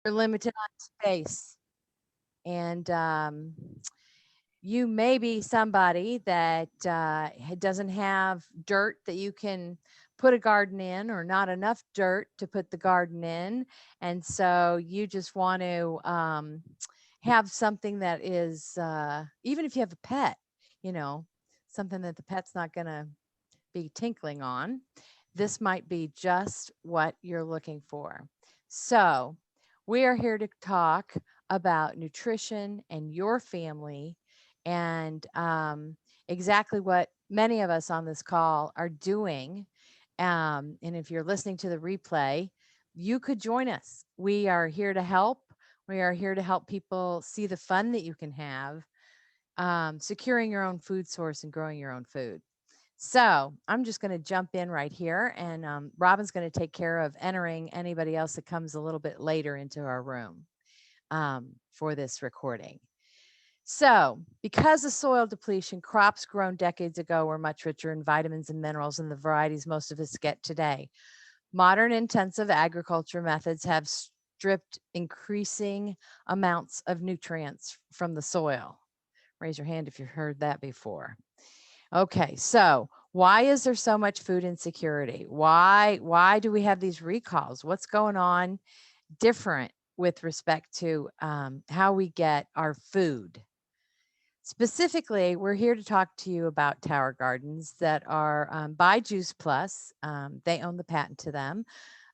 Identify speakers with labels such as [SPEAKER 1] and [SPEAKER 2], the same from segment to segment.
[SPEAKER 1] You're limited on space. And you may be somebody that doesn't have dirt that you can put a garden in, or not enough dirt to put the garden in. And so you just want to have something that is, even if you have a pet, you know, something that the pet's not going to be tinkling on, this might be just what you're looking for. So, we are here to talk about nutrition and your family, and exactly what many of us on this call are doing. And if you're listening to the replay, you could join us. We are here to help. We are here to help people see the fun that you can have securing your own food source and growing your own food. So I'm just going to jump in right here, and Robin's going to take care of entering anybody else that comes a little bit later into our room for this recording. So, because of soil depletion, crops grown decades ago were much richer in vitamins and minerals than the varieties most of us get today. Modern intensive agriculture methods have stripped increasing amounts of nutrients from the soil. Raise your hand if you've heard that before. Okay, so why is there so much food insecurity? Why do we have these recalls? What's going on different with respect to how we get our food? Specifically, we're here to talk to you about tower gardens that are by Juice Plus. They own the patent to them.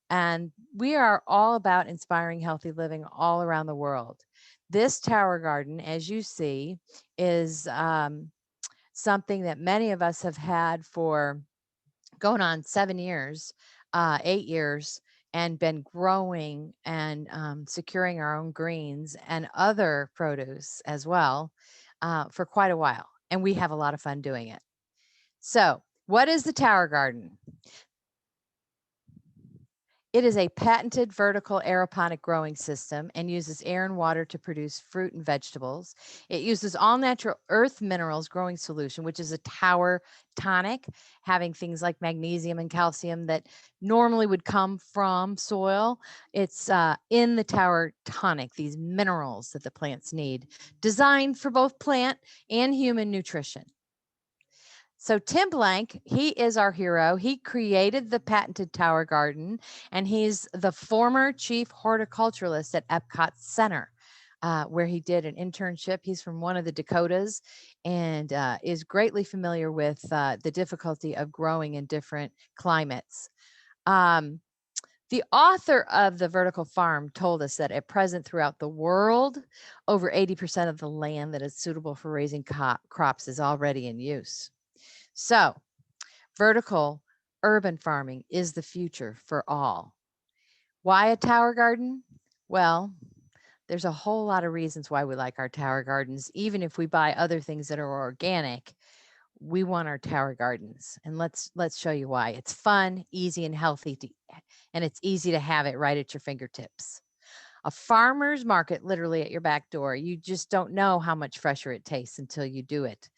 [SPEAKER 1] And we are all about inspiring healthy living all around the world. This tower garden, as you see, is something that many of us have had for going on 7 years, 8 years, and been growing and securing our own greens and other produce as well for quite a while. And we have a lot of fun doing it. So, what is the tower garden? It is a patented vertical aeroponic growing system and uses air and water to produce fruit and vegetables. It uses all natural earth minerals growing solution, which is a tower tonic, having things like magnesium and calcium that normally would come from soil. It's in the tower tonic, these minerals that the plants need, designed for both plant and human nutrition. So Tim Blank, he is our hero. He created the patented tower garden, and he's the former chief horticulturalist at Epcot Center, where he did an internship. He's from one of the Dakotas and is greatly familiar with the difficulty of growing in different climates. The author of The Vertical Farm told us that at present throughout the world, over 80% of the land that is suitable for raising crops is already in use. So, vertical urban farming is the future for all. Why a tower garden? Well, there's a whole lot of reasons why we like our tower gardens. Even if we buy other things that are organic, we want our tower gardens. And let's show you why. It's fun, easy, and healthy, and it's easy to have it right at your fingertips. A farmer's market literally at your back door. You just don't know how much fresher it tastes until you do it.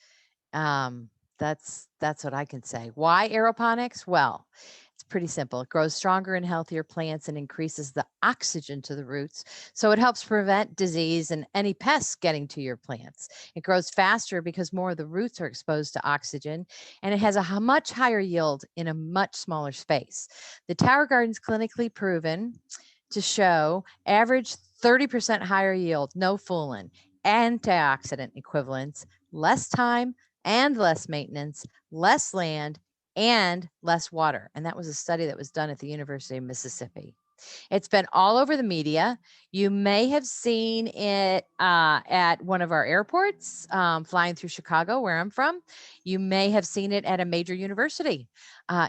[SPEAKER 1] That's what I can say. Why aeroponics? Well, it's pretty simple. It grows stronger and healthier plants and increases the oxygen to the roots. So it helps prevent disease and any pests getting to your plants. It grows faster because more of the roots are exposed to oxygen, and it has a much higher yield in a much smaller space. The tower garden's clinically proven to show average 30% higher yield, no fooling, antioxidant equivalents, less time and less maintenance, less land, and less water. And that was a study that was done at the University of Mississippi. It's been all over the media. You may have seen it at one of our airports, flying through Chicago, where I'm from. You may have seen it at a major university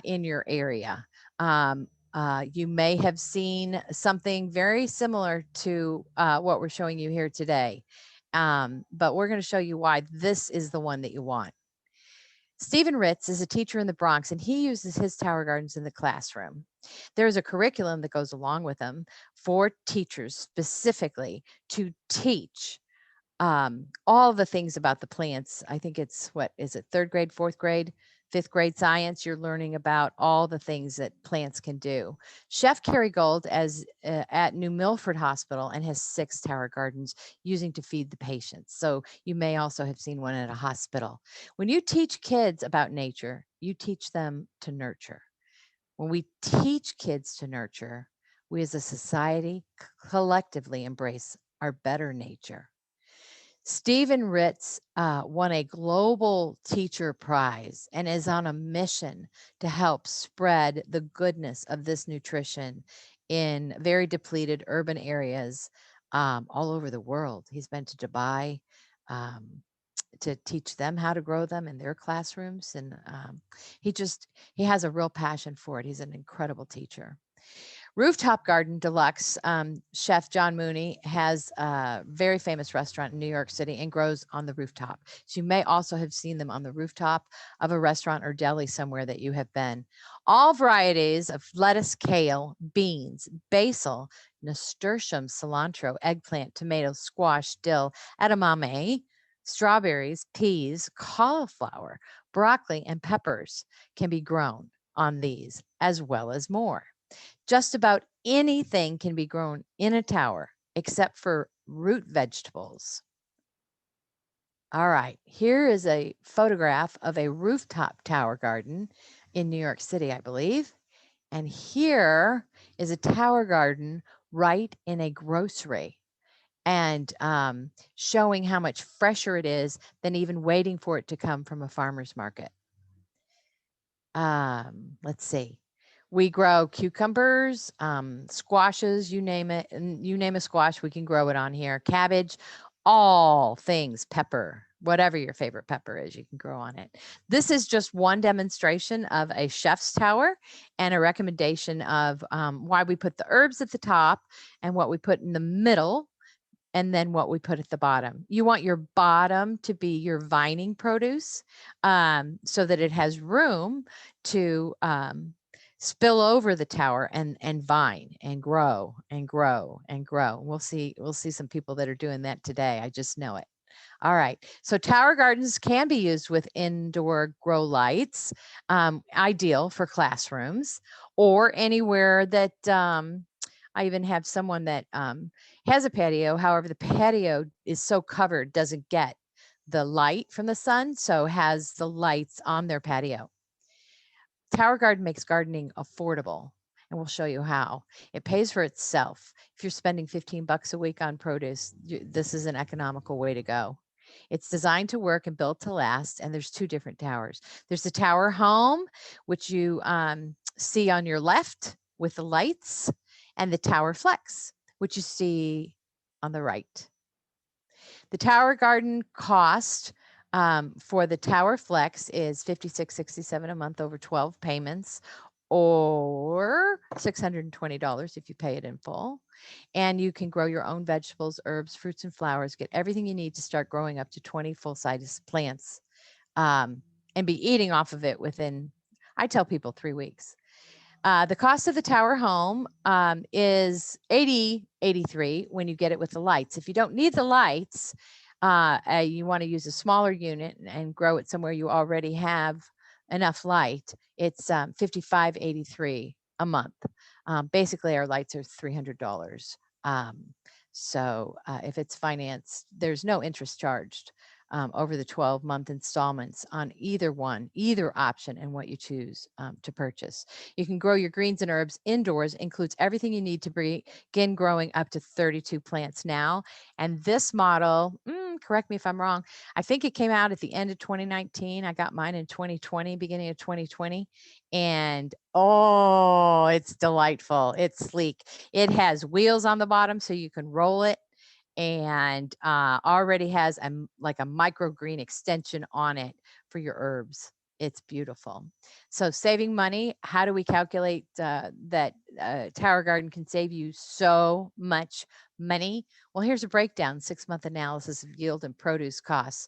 [SPEAKER 1] in your area. You may have seen something very similar to what we're showing you here today. But we're going to show you why this is the one that you want. Stephen Ritz is a teacher in the Bronx, and he uses his tower gardens in the classroom. There's a curriculum that goes along with them for teachers specifically to teach all the things about the plants. I think it's, what is it, third grade, fourth grade, Fifth grade science, you're learning about all the things that plants can do. Chef Kerry Gold as at New Milford Hospital and has 6 tower gardens using to feed the patients. So you may also have seen one at a hospital. When you teach kids about nature, you teach them to nurture. When we teach kids to nurture, we as a society collectively embrace our better nature. Stephen Ritz won a global teacher prize and is on a mission to help spread the goodness of this nutrition in very depleted urban areas all over the world. He's been to Dubai to teach them how to grow them in their classrooms, and he has a real passion for it. He's an incredible teacher. Rooftop Garden Deluxe, Chef John Mooney has a very famous restaurant in New York City and grows on the rooftop. So you may also have seen them on the rooftop of a restaurant or deli somewhere that you have been. All varieties of lettuce, kale, beans, basil, nasturtium, cilantro, eggplant, tomato, squash, dill, edamame, strawberries, peas, cauliflower, broccoli, and peppers can be grown on these, as well as more. Just about anything can be grown in a tower except for root vegetables. All right, here is a photograph of a rooftop tower garden in New York City, I believe. And here is a tower garden right in a grocery, and showing how much fresher it is than even waiting for it to come from a farmer's market. Let's see. We grow cucumbers, squashes, you name it. And you name a squash, we can grow it on here. Cabbage, all things pepper, whatever your favorite pepper is, you can grow on it. This is just one demonstration of a chef's tower and a recommendation of why we put the herbs at the top and what we put in the middle and then what we put at the bottom. You want your bottom to be your vining produce so that it has room to spill over the tower and vine and grow and grow and grow. We'll see some people that are doing that today. I just know it. All right. So tower gardens can be used with indoor grow lights, ideal for classrooms or anywhere that I even have someone that has a patio. However, the patio is so covered, doesn't get the light from the sun, so has the lights on their patio. Tower Garden makes gardening affordable, and we'll show you how. It pays for itself. If you're spending $15 a week on produce, this is an economical way to go. It's designed to work and built to last, and there's 2 different towers. There's the tower home, which you see on your left with the lights, and the tower flex, which you see on the right. The tower garden cost for the tower flex is $56.67 a month over 12 payments, or $620 if you pay it in full. And you can grow your own vegetables, herbs, fruits, and flowers. Get everything you need to start growing up to 20 full-size plants and be eating off of it within, I tell people, 3 weeks. The cost of the tower home is $80.83 when you get it with the lights. If you don't need the lights, you want to use a smaller unit and grow it somewhere you already have enough light, it's $55.83 a month. Basically, our lights are $300. So if it's financed, there's no interest charged over the 12-month installments on either option and what you choose to purchase. You can grow your greens and herbs indoors, includes everything you need to begin growing up to 32 plants now. And this model, correct me if I'm wrong, I think it came out at the end of 2019. I got mine in 2020, beginning of 2020. And oh, it's delightful. It's sleek. It has wheels on the bottom so you can roll it, and already has like a microgreen extension on it for your herbs. It's beautiful. So saving money, how do we calculate that Tower Garden can save you so much money? Well, here's a breakdown, 6-month analysis of yield and produce costs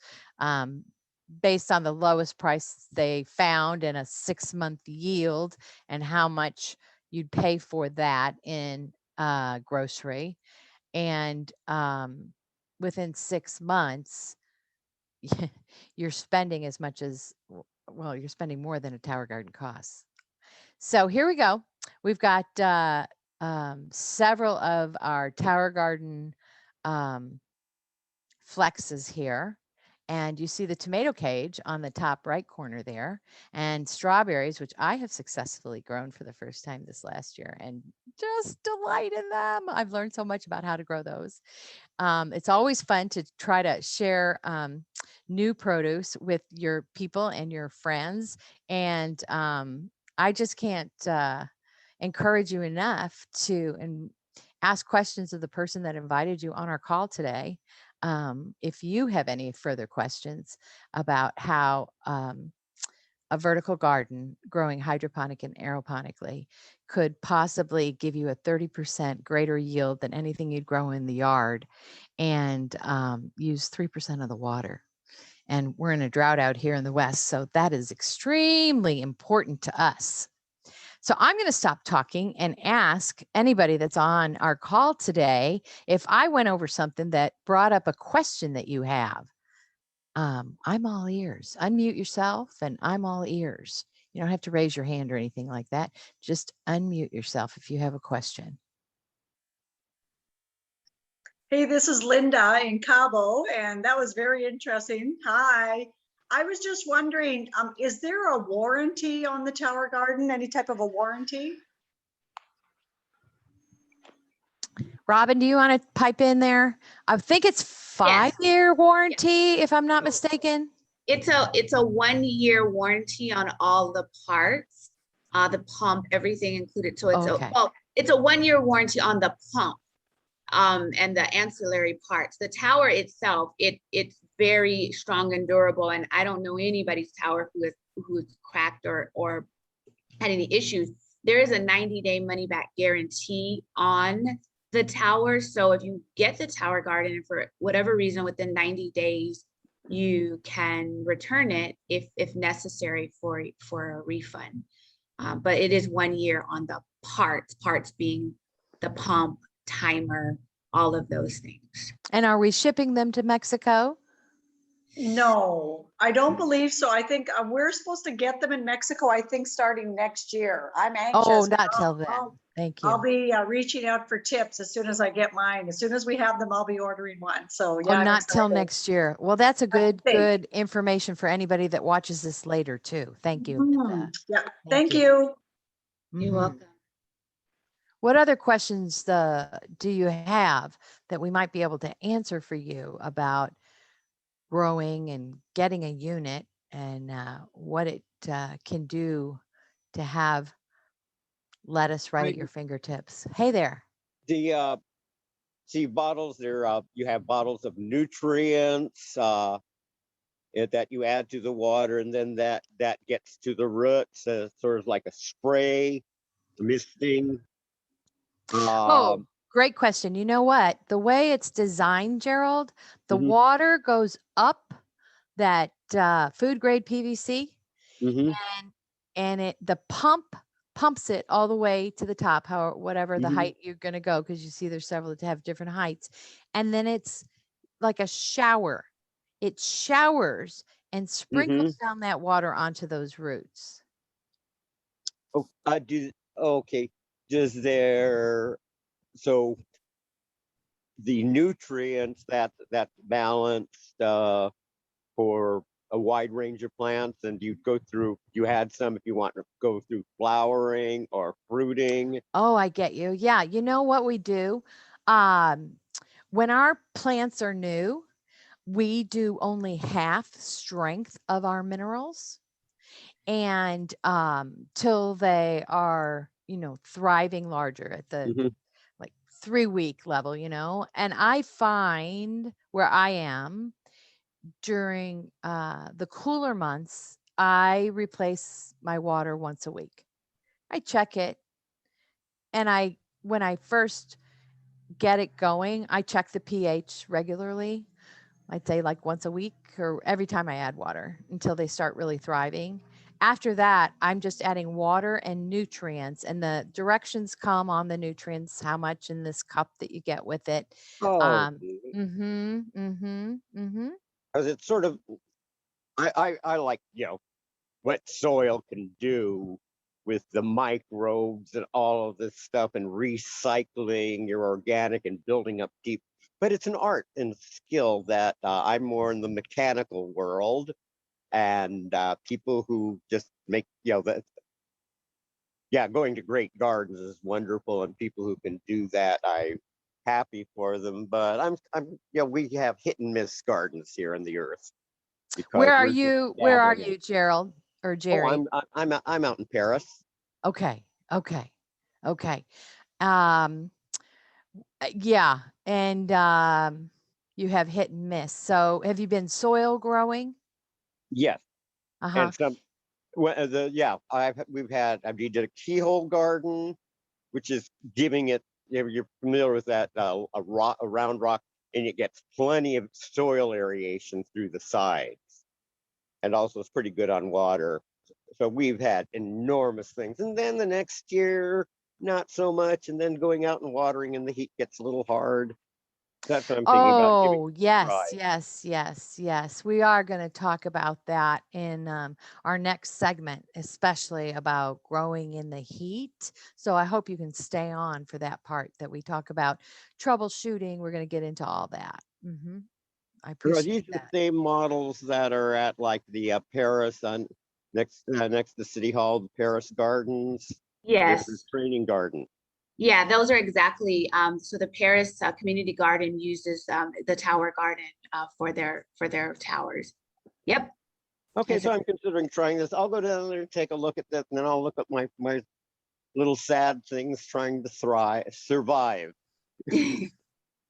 [SPEAKER 1] based on the lowest price they found and a 6-month yield and how much you'd pay for that in grocery. And within 6 months, you're spending as much as, well, you're spending more than a tower garden costs. So here we go. We've got several of our tower garden flexes here. And you see the tomato cage on the top right corner there, and strawberries, which I have successfully grown for the first time this last year, and just delight in them. I've learned so much about how to grow those. It's always fun to try to share new produce with your people and your friends. And I just can't encourage you enough to ask questions of the person that invited you on our call today. If you have any further questions about how a vertical garden growing hydroponic and aeroponically could possibly give you a 30% greater yield than anything you'd grow in the yard, and use 3% of the water. And we're in a drought out here in the West, so that is extremely important to us. So I'm going to stop talking and ask anybody that's on our call today if I went over something that brought up a question that you have. I'm all ears. Unmute yourself and I'm all ears. You don't have to raise your hand or anything like that. Just unmute yourself if you have a question.
[SPEAKER 2] Hey, this is Linda in Cabo, and that was very interesting. Hi. I was just wondering, is there a warranty on the tower garden? Any type of a warranty?
[SPEAKER 1] Robin, do you want to pipe in there? I think it's 5-year warranty, if I'm not mistaken.
[SPEAKER 3] It's a 1-year warranty on all the parts, the pump, everything included. So it's it's a 1-year warranty on the pump, and the ancillary parts. The tower itself, it's very strong and durable. And I don't know anybody's tower who's cracked or had any issues. There is a 90-day money back guarantee on the tower. So if you get the tower garden for whatever reason within 90 days, you can return it if necessary for a refund. But it is 1 year on the parts being the pump, timer, all of those things.
[SPEAKER 1] And are we shipping them to Mexico?
[SPEAKER 2] No, I don't believe so. I think we're supposed to get them in Mexico, I think, starting next year. I'm anxious.
[SPEAKER 1] Oh, not till then. Thank you.
[SPEAKER 2] I'll be reaching out for tips as soon as I get mine. As soon as we have them, I'll be ordering one. So yeah,
[SPEAKER 1] not till next year. Well, that's a good information for anybody that watches this later too. Thank you.
[SPEAKER 2] Yeah, thank you.
[SPEAKER 3] You're welcome.
[SPEAKER 1] What other questions do you have that we might be able to answer for you about growing and getting a unit, and what it can do to have lettuce right at your fingertips? Hey there.
[SPEAKER 4] The bottles there, you have bottles of nutrients that you add to the water, and then that gets to the roots, sort of like a spray misting.
[SPEAKER 1] Great question. You know what? The way it's designed, Gerald, the water goes up that food grade PVC, and the pump pumps it all the way to the top, whatever the height you're going to go, because you see there's several that have different heights, and then it's like a shower. It showers and sprinkles down that water onto those roots.
[SPEAKER 4] So the nutrients that's balanced for a wide range of plants, and you had some if you want to go through flowering or fruiting.
[SPEAKER 1] Oh, I get you. Yeah. You know what we do? When our plants are new, we do only half strength of our minerals, and till they are, thriving larger at the 3-week level, and I find where I am during the cooler months, I replace my water once a week. I check it, and when I first get it going, I check the pH regularly. I'd say like once a week or every time I add water until they start really thriving. After that, I'm just adding water and nutrients, and the directions come on the nutrients, how much in this cup that you get with it.
[SPEAKER 4] because it's sort of, I like, what soil can do with the microbes and all of this stuff and recycling your organic and building up deep. But it's an art and skill that I'm more in the mechanical world, and people who just make, that, going to great gardens is wonderful, and people who can do that, I'm happy for them. But we have hit and miss gardens here on the earth.
[SPEAKER 1] Where are
[SPEAKER 4] We're just
[SPEAKER 1] you? Where are
[SPEAKER 4] dabbling in.
[SPEAKER 1] you, Gerald or
[SPEAKER 4] Oh,
[SPEAKER 1] Jerry?
[SPEAKER 4] I'm out in Paris.
[SPEAKER 1] Okay. Okay. Okay. Yeah. And you have hit and miss. So have you been soil growing?
[SPEAKER 4] Yes.
[SPEAKER 1] Uh-huh.
[SPEAKER 4] And I did a keyhole garden, which is giving it, you're familiar with that, a round rock, and it gets plenty of soil aeration through the sides. And also it's pretty good on water. So we've had enormous things. And then the next year, not so much. And then going out and watering in the heat gets a little hard. That's what I'm thinking about giving
[SPEAKER 1] Oh,
[SPEAKER 4] it a
[SPEAKER 1] yes,
[SPEAKER 4] try.
[SPEAKER 1] yes. We are going to talk about that in our next segment, especially about growing in the heat. So I hope you can stay on for that part that we talk about troubleshooting. We're going to get into all that. I
[SPEAKER 4] Are
[SPEAKER 1] appreciate
[SPEAKER 4] these the
[SPEAKER 1] that.
[SPEAKER 4] same models that are at like the Paris on next to City Hall, the Paris Gardens?
[SPEAKER 3] Yes.
[SPEAKER 4] The training garden.
[SPEAKER 3] Yeah, those are exactly. So the Paris Community Garden uses the Tower Garden for their towers. Yep.
[SPEAKER 4] Okay, so I'm considering trying this. I'll go down there and take a look at this, and then I'll look at my little sad things trying to survive.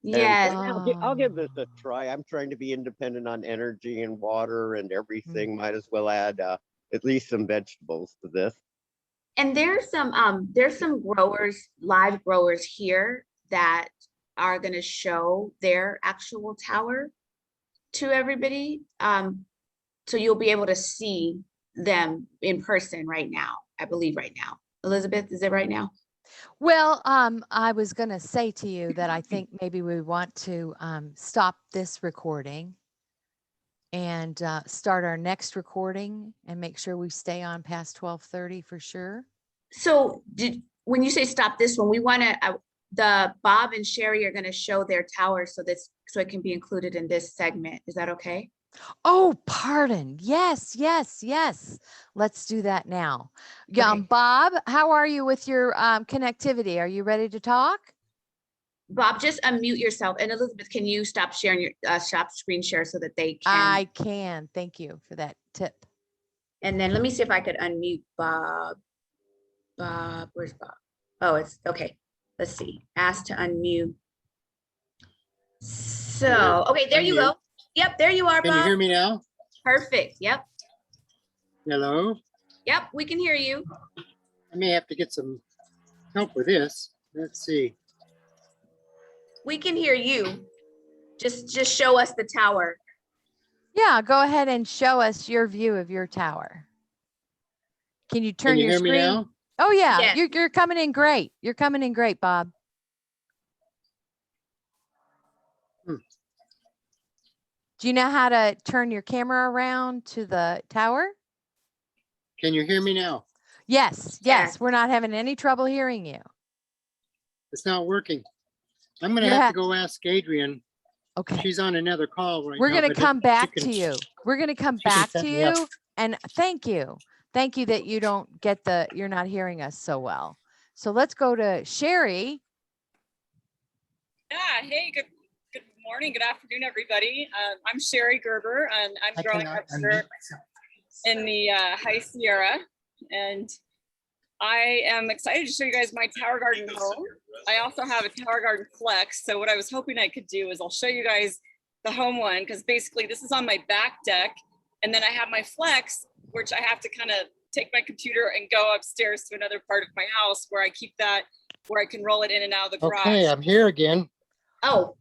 [SPEAKER 3] Yes.
[SPEAKER 4] I'll give this a try. I'm trying to be independent on energy and water and everything. Might as well add at least some vegetables to this.
[SPEAKER 3] And there's some growers, live growers here that are going to show their actual tower to everybody. So you'll be able to see them in person right now. I believe right now. Elizabeth, is it right now?
[SPEAKER 1] Well, I was going to say to you that I think maybe we want to stop this recording and start our next recording and make sure we stay on past 12:30 for sure.
[SPEAKER 3] So when you say stop this one, we want to, the Bob and Sherry are going to show their tower so it can be included in this segment. Is that okay?
[SPEAKER 1] Oh, pardon. Yes. Let's do that now. Yeah,
[SPEAKER 3] Okay.
[SPEAKER 1] Bob, how are you with your connectivity? Are you ready to talk?
[SPEAKER 3] Bob, just unmute yourself. And Elizabeth, can you stop sharing your stop screen share so that they can?
[SPEAKER 1] I can. Thank you for that tip.
[SPEAKER 3] And then let me see if I could unmute Bob. Bob, where's Bob? Oh, it's okay. Let's see. Ask to unmute. So, okay, there you go. Yep, there you are, Bob.
[SPEAKER 5] Can you hear me now?
[SPEAKER 3] Perfect. Yep.
[SPEAKER 5] Hello?
[SPEAKER 3] Yep, we can hear you.
[SPEAKER 5] I may have to get some help with this. Let's see.
[SPEAKER 3] We can hear you. Just show us the tower.
[SPEAKER 1] Yeah, go ahead and show us your view of your tower. Can you turn your screen? Can you hear me now? Oh yeah,
[SPEAKER 3] Yes.
[SPEAKER 1] you're coming in great. You're coming in great, Bob. Do you know how to turn your camera around to the tower?
[SPEAKER 5] Can you hear me now?
[SPEAKER 1] Yes. We're not having any trouble hearing you.
[SPEAKER 5] It's not working. I'm going to have to go ask Adrian.
[SPEAKER 1] Okay.
[SPEAKER 5] She's on another call right now.
[SPEAKER 1] We're going to come back to you. We're going to come back to you. And thank you. Thank you that you don't get you're not hearing us so well. So let's go to Sherry.
[SPEAKER 6] Yeah. Hey, good morning, good afternoon, everybody. I'm Sherry Gerber, and I'm growing up here in the High Sierra, and I am excited to show you guys my tower garden home. I also have a tower garden flex, so what I was hoping I could do is I'll show you guys the home one, because basically this is on my back deck, and then I have my flex, which I have to kind of take my computer and go upstairs to another part of my house where I keep that, where I can roll it in and out of the garage.
[SPEAKER 5] Okay, I'm here again.
[SPEAKER 3] Oh.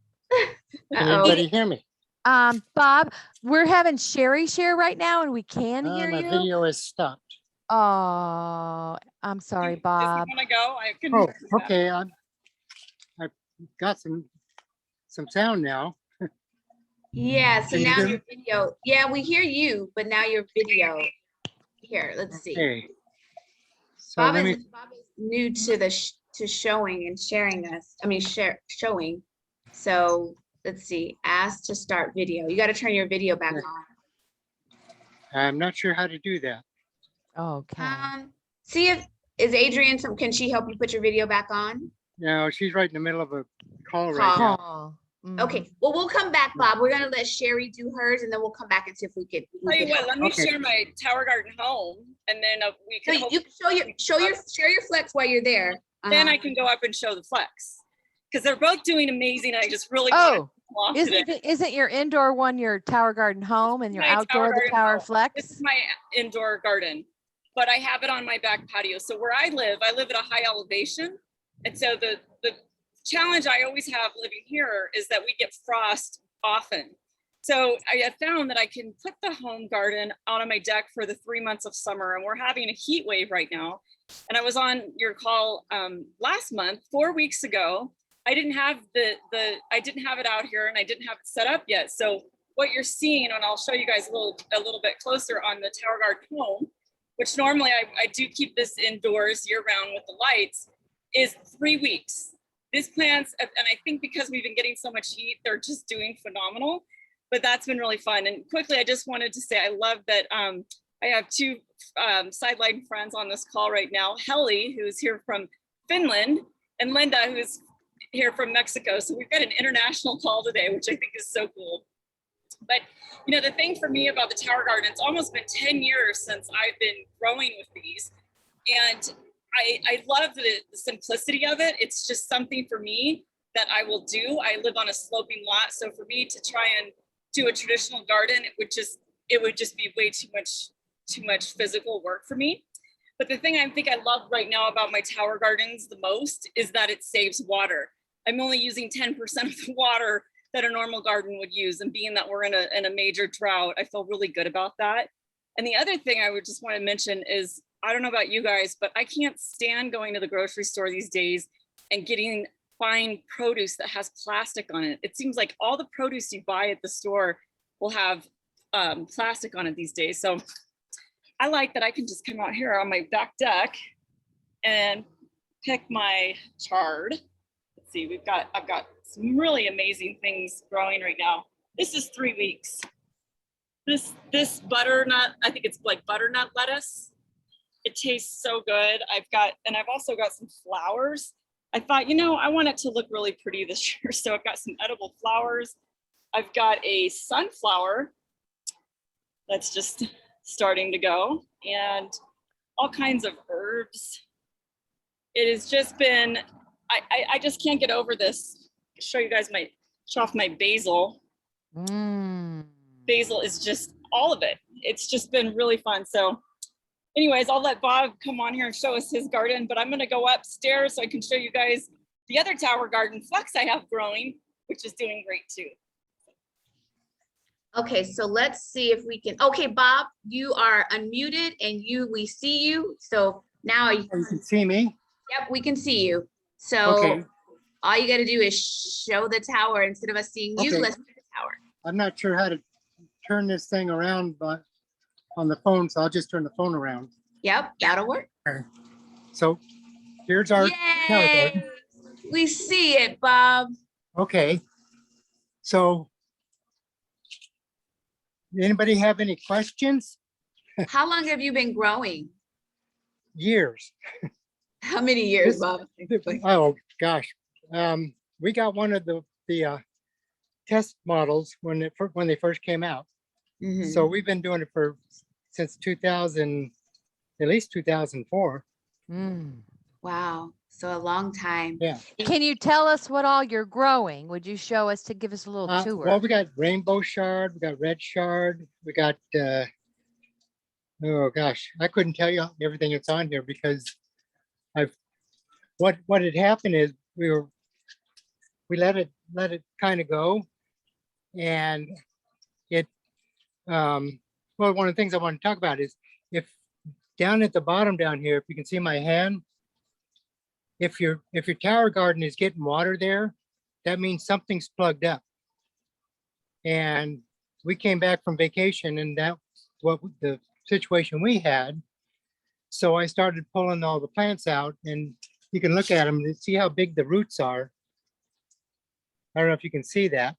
[SPEAKER 5] Can anybody hear me?
[SPEAKER 1] Bob, we're having Sherry share right now and we can hear
[SPEAKER 5] my
[SPEAKER 1] you.
[SPEAKER 5] My video is stopped.
[SPEAKER 1] Oh, I'm sorry, Bob.
[SPEAKER 6] Does he want to go? I can.
[SPEAKER 5] Oh, okay. I've got some sound now.
[SPEAKER 3] Yeah, so
[SPEAKER 5] Can you
[SPEAKER 3] now
[SPEAKER 5] hear
[SPEAKER 3] your
[SPEAKER 5] me?
[SPEAKER 3] video, yeah, we hear you, but now your video. Here, let's see.
[SPEAKER 5] Okay. So
[SPEAKER 3] Bob
[SPEAKER 5] let me,
[SPEAKER 3] is new to the to showing and sharing us. I mean, showing. So let's see. Ask to start video. You got to turn your video back
[SPEAKER 5] Yeah.
[SPEAKER 3] on.
[SPEAKER 5] I'm not sure how to do that.
[SPEAKER 1] Okay.
[SPEAKER 3] See if is Adrian. Can she help you put your video back on?
[SPEAKER 5] No, she's right in the middle of a call right now.
[SPEAKER 1] Call.
[SPEAKER 3] Okay. Well, we'll come back, Bob. We're gonna let Sherry do hers, and then we'll come back and see if we could.
[SPEAKER 6] Tell you what,
[SPEAKER 3] help.
[SPEAKER 6] let me
[SPEAKER 5] Okay.
[SPEAKER 6] share my Tower Garden home, and then we
[SPEAKER 3] So
[SPEAKER 6] can.
[SPEAKER 3] you can share your flex while you're there.
[SPEAKER 6] Then I can go up and show the flex, because they're both doing amazing. I just really
[SPEAKER 1] Isn't your indoor one your Tower Garden home and your
[SPEAKER 6] My
[SPEAKER 1] outdoor the Tower
[SPEAKER 6] home.
[SPEAKER 1] Flex?
[SPEAKER 6] This is my indoor garden, but I have it on my back patio. So where I live at a high elevation, and so the challenge I always have living here is that we get frost often. So I have found that I can put the home garden out on my deck for the 3 months of summer, and we're having a heat wave right now. And I was on your call last month, 4 weeks ago. I didn't have I didn't have it out here, and I didn't have it set up yet. So what you're seeing, and I'll show you guys a little bit closer on the Tower Garden home, which normally I do keep this indoors year round with the lights, is 3 weeks. These plants, and I think because we've been getting so much heat, they're just doing phenomenal. But that's been really fun. And quickly, I just wanted to say I love that I have two sideline friends on this call right now, Helly, who's here from Finland, and Linda, who's here from Mexico. So we've got an international call today, which I think is so cool. But you know, the thing for me about the Tower Garden, it's almost been 10 years since I've been growing with these. And I love the simplicity of it. It's just something for me that I will do. I live on a sloping lot. So for me to try and do a traditional garden, it would just be way too much physical work for me. But the thing I think I love right now about my Tower Gardens the most is that it saves water. I'm only using 10% of the water that a normal garden would use. And being that we're in a major drought, I feel really good about that. And the other thing I would just want to mention is, I don't know about you guys, but I can't stand going to the grocery store these days and getting fine produce that has plastic on it. It seems like all the produce you buy at the store will have plastic on it these days. So I like that I can just come out here on my back deck and pick my chard. Let's see, I've got some really amazing things growing right now. This is 3 weeks. This butternut, I think it's like butternut lettuce. It tastes so good. I've also got some flowers. I thought, I want it to look really pretty this year. So I've got some edible flowers. I've got a sunflower that's just starting to go, and all kinds of herbs. It has just been, I just can't get over this. Show you guys show off my basil. Basil is just all of it. It's just been really fun. So anyways, I'll let Bob come on here and show us his garden, but I'm going to go upstairs so I can show you guys the other Tower Garden flex I have growing, which is doing great too.
[SPEAKER 3] Okay, so let's see if we can. Okay, Bob, you are unmuted and we see you. So now you
[SPEAKER 5] can see me.
[SPEAKER 3] Yep, we can see you. So
[SPEAKER 5] okay.
[SPEAKER 3] All you got to do is show the tower instead of us seeing you.
[SPEAKER 5] Okay.
[SPEAKER 3] Let's see the tower.
[SPEAKER 5] I'm not sure how to turn this thing around, but on the phone, so I'll just turn the phone around.
[SPEAKER 3] Yep, that'll work.
[SPEAKER 5] Okay. So here's our Tower Garden.
[SPEAKER 3] We see it, Bob.
[SPEAKER 5] Okay. So anybody have any questions?
[SPEAKER 3] How long have you been growing?
[SPEAKER 5] Years.
[SPEAKER 3] How many years, Bob?
[SPEAKER 5] Oh gosh, we got one of the test models when they first came out.
[SPEAKER 3] Mm-hmm.
[SPEAKER 5] So we've been doing it since 2000, at least 2004.
[SPEAKER 3] Wow, so a long time.
[SPEAKER 5] Yeah.
[SPEAKER 1] Can you tell us what all you're growing? Would you show us to give us a little tour?
[SPEAKER 5] Well, we got rainbow shard, we got red shard, we got oh gosh, I couldn't tell you everything that's on here because what had happened is we let it kind of go, and it well, one of the things I want to talk about is if down at the bottom down here, if you can see my hand, if your tower garden is getting water there, that means something's plugged up. And we came back from vacation, and that's what the situation we had. So I started pulling all the plants out, and you can look at them and see how big the roots are. I don't know if you can see that.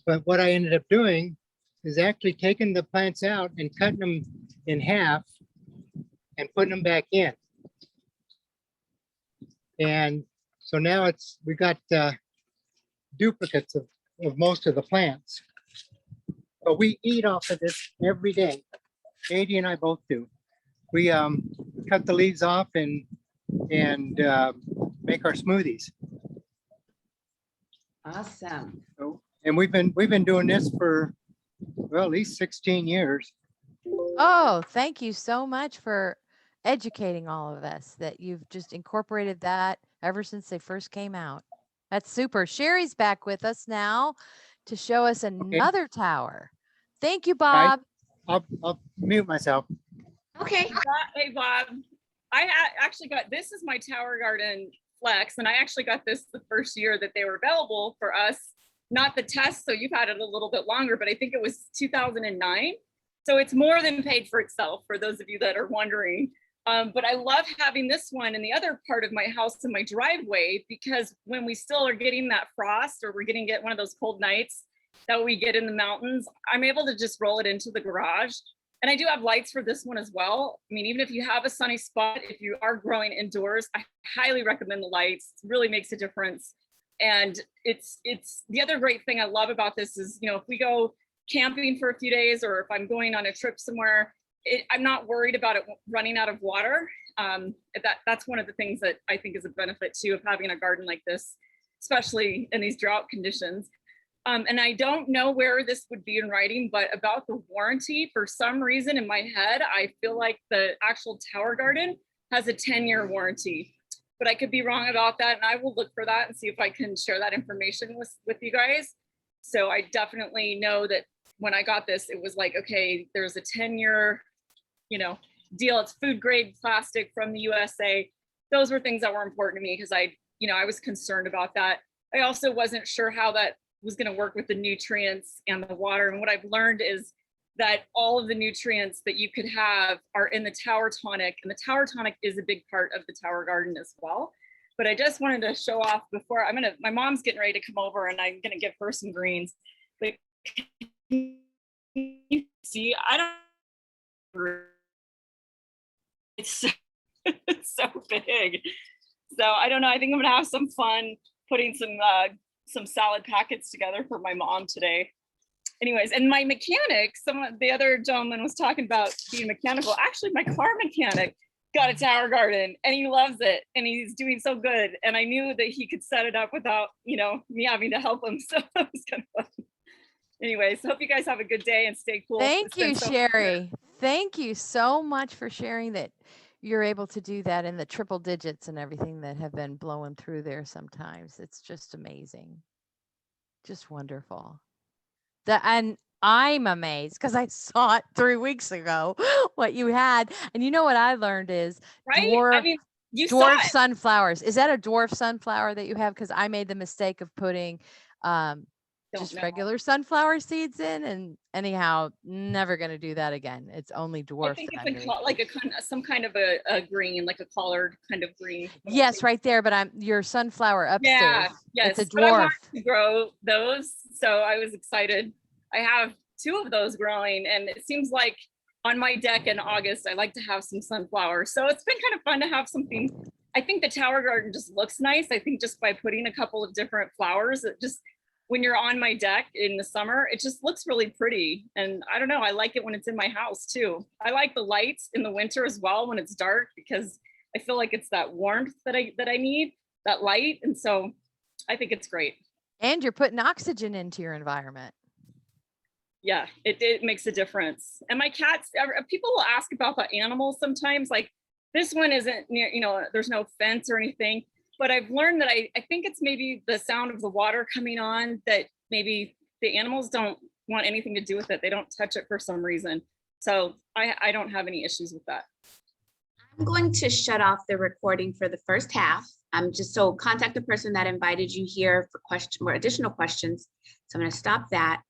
[SPEAKER 5] But what I ended up doing is actually taking the plants out and cutting them in half and putting them back in. And so now we got duplicates of most of the plants. But we eat off of this every day. Katie and I both do. We cut the leaves off and make our smoothies.
[SPEAKER 3] Awesome.
[SPEAKER 5] So, and we've been doing this for, well, at least 16 years.
[SPEAKER 1] Oh, thank you so much for educating all of us that you've just incorporated that ever since they first came out. That's super. Sherry's back with us now to show us another tower. Thank you, Bob.
[SPEAKER 5] I'll mute myself.
[SPEAKER 3] Okay.
[SPEAKER 6] Hey, Bob. I actually got, this is my Tower Garden Flex, and I actually got this the first year that they were available for us. Not the test, so you've had it a little bit longer, but I think it was 2009. So it's more than paid for itself, for those of you that are wondering. But I love having this one in the other part of my house in my driveway, because when we still are getting that frost, or we're getting one of those cold nights that we get in the mountains, I'm able to just roll it into the garage. And I do have lights for this one as well. I mean, even if you have a sunny spot, if you are growing indoors, I highly recommend the lights. It really makes a difference. And it's the other great thing I love about this is, you know, if we go camping for a few days, or if I'm going on a trip somewhere, I'm not worried about it running out of water. That's one of the things that I think is a benefit too of having a garden like this, especially in these drought conditions. And I don't know where this would be in writing, but about the warranty, for some reason in my head, I feel like the actual Tower Garden has a 10-year warranty, but I could be wrong about that. And I will look for that and see if I can share that information with you guys. So I definitely know that when I got this, it was like, okay, there's a 10-year, you know, deal. It's food grade plastic from the USA. Those were things that were important to me because I was concerned about that. I also wasn't sure how that was going to work with the nutrients and the water. And what I've learned is that all of the nutrients that you could have are in the Tower Tonic, and the Tower Tonic is a big part of the Tower Garden as well. But I just wanted to show off before my mom's getting ready to come over, and I'm going to give her some greens. But you see, it's so big. So I don't know. I think I'm going to have some fun putting some salad packets together for my mom today. Anyways, and my mechanic, the other gentleman was talking about being mechanical. Actually, my car mechanic got a Tower Garden and he loves it and he's doing so good. And I knew that he could set it up without, me having to help him. So that was kind of fun. Anyways, hope you guys have a good day and stay cool.
[SPEAKER 1] Thank you, Sherry. Thank you so much for sharing that you're able to do that in the triple digits and everything that have been blowing through there sometimes. It's just amazing. Just wonderful. And I'm amazed because I saw it 3 weeks ago, what you had. And you know what I learned is dwarf sunflowers. Is that a dwarf sunflower that you have? Because I made the mistake of putting just regular sunflower seeds in, and anyhow, never going to do that again. It's only dwarf.
[SPEAKER 6] I think it's like some kind of a green, like a collared kind of green.
[SPEAKER 1] Yes, right there. But your sunflower upstairs.
[SPEAKER 6] Yeah, yes.
[SPEAKER 1] It's a dwarf.
[SPEAKER 6] But I wanted to grow those, so I was excited. I have 2 of those growing, and it seems like on my deck in August, I like to have some sunflowers. So it's been kind of fun to have something. I think the Tower Garden just looks nice. I think just by putting a couple of different flowers, it just, when you're on my deck in the summer, it just looks really pretty. And I don't know, I like it when it's in my house too. I like the lights in the winter as well when it's dark, because I feel like it's that warmth that I need, that light. And so I think it's great.
[SPEAKER 1] And you're putting oxygen into your environment.
[SPEAKER 6] Yeah, it makes a difference. And my cats, people will ask about the animals sometimes, like this one isn't near, there's no fence or anything, but I've learned that I think it's maybe the sound of the water coming on, that maybe the animals don't want anything to do with it. They don't touch it for some reason. So I don't have any issues with that.
[SPEAKER 3] I'm going to shut off the recording for the first half. Just so contact the person that invited you here for question or additional questions. So I'm going to stop that.